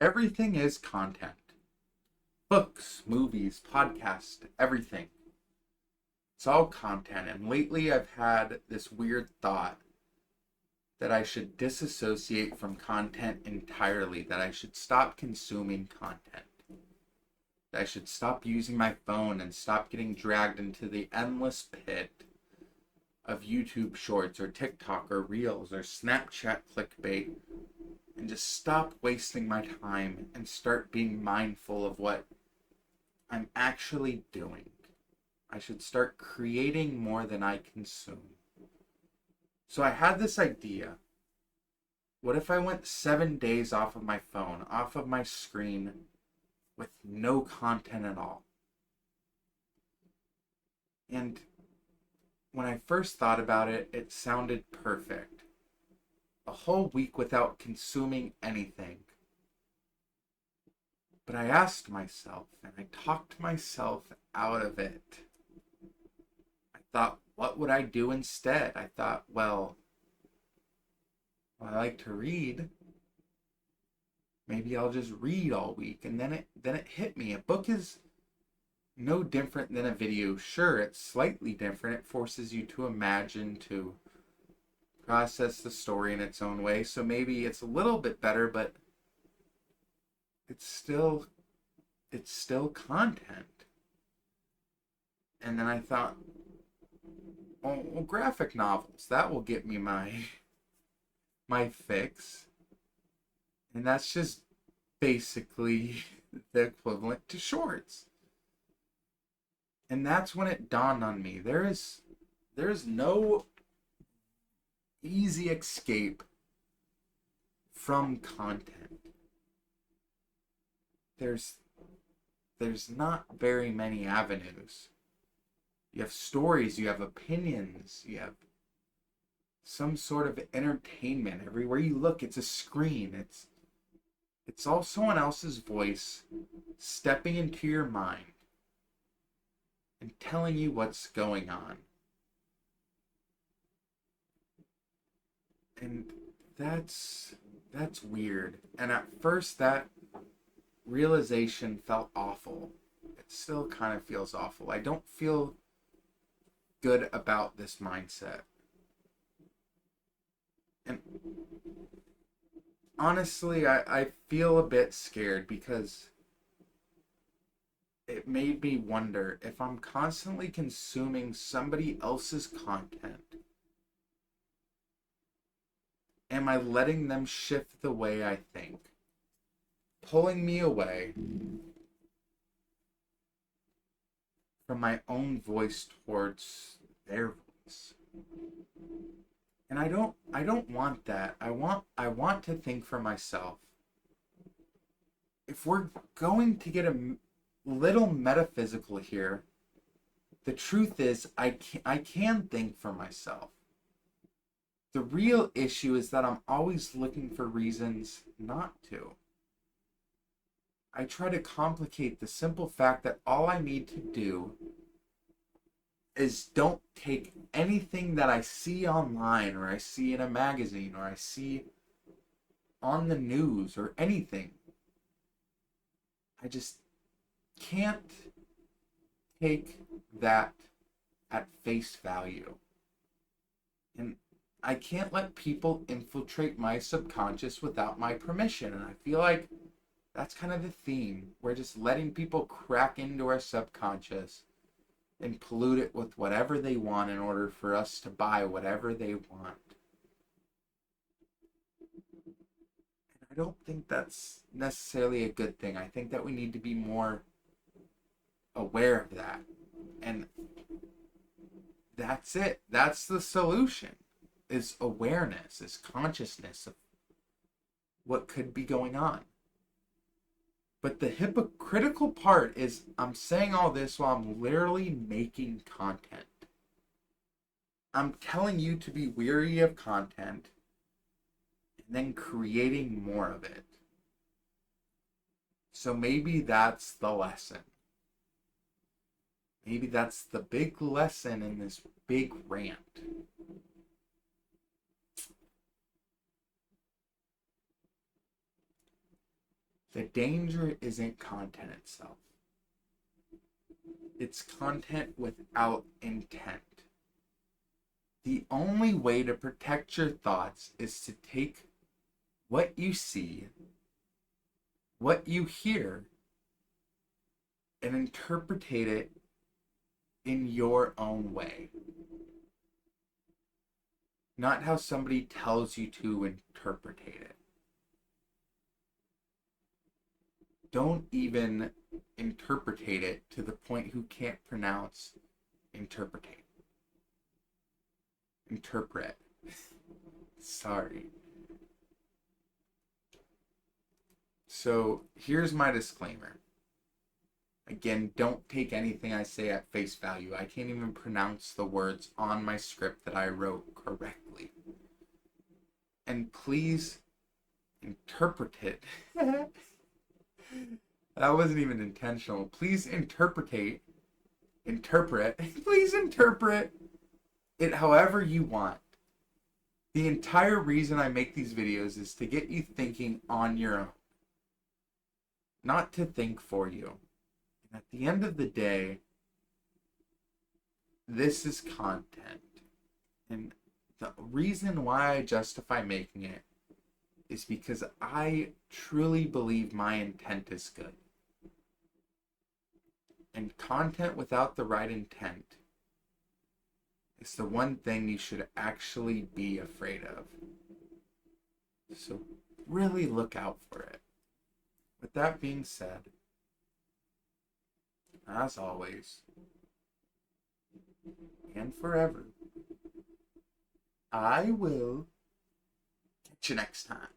Everything is content. Books, movies, podcasts, everything. It's all content. And lately I've had this weird thought that I should disassociate from content entirely, that I should stop consuming content. That I should stop using my phone and stop getting dragged into the endless pit of YouTube shorts or TikTok or Reels or Snapchat clickbait, and just stop wasting my time and start being mindful of what I'm actually doing. I should start creating more than I consume. So I had this idea. What if I went 7 days off of my phone, off of my screen, with no content at all? And when I first thought about it, it sounded perfect. A whole week without consuming anything. But I asked myself, and I talked myself out of it. I thought, what would I do instead? I thought, well, I like to read. Maybe I'll just read all week. And then it hit me. A book is no different than a video. Sure, it's slightly different. It forces you to imagine, to process the story in its own way. So maybe it's a little bit better, but it's still content. And then I thought, well, graphic novels, that will get me my fix. And that's just basically the equivalent to shorts. And that's when it dawned on me. There's no easy escape from content. There's not very many avenues. You have stories, you have opinions, you have some sort of entertainment. Everywhere you look, it's a screen. It's all someone else's voice stepping into your mind and telling you what's going on. And that's weird. And at first that realization felt awful. It still kind of feels awful. I don't feel good about this mindset. And honestly, I feel a bit scared because it made me wonder if I'm constantly consuming somebody else's content, am I letting them shift the way I think? Pulling me away from my own voice towards their voice. And I don't want that. I want to think for myself. If we're going to get a little metaphysical here, the truth is I can think for myself. The real issue is that I'm always looking for reasons not to. I try to complicate the simple fact that all I need to do is don't take anything that I see online or I see in a magazine or I see on the news or anything. I just can't take that at face value. And I can't let people infiltrate my subconscious without my permission. And I feel like that's kind of the theme. We're just letting people crack into our subconscious and pollute it with whatever they want in order for us to buy whatever they want. And I don't think that's necessarily a good thing. I think that we need to be more aware of that. And that's it. That's the solution. Is awareness, is consciousness of what could be going on. But the hypocritical part is I'm saying all this while I'm literally making content. I'm telling you to be weary of content and then creating more of it. So maybe that's the lesson. Maybe that's the big lesson in this big rant. The danger isn't content itself. It's content without intent. The only way to protect your thoughts is to take what you see, what you hear, and interpret it in your own way. Not how somebody tells you to interpret it. Don't even interpret it to the point who can't pronounce interpretate. Interpret. Sorry. So here's my disclaimer. Again, don't take anything I say at face value. I can't even pronounce the words on my script that I wrote correctly. And please interpret it. That wasn't even intentional. Please interpret. Please interpret it however you want. The entire reason I make these videos is to get you thinking on your own. Not to think for you. And at the end of the day, this is content. And the reason why I justify making it is because I truly believe my intent is good. And content without the right intent is the one thing you should actually be afraid of. So really look out for it. With that being said, as always, and forever, I will catch you next time.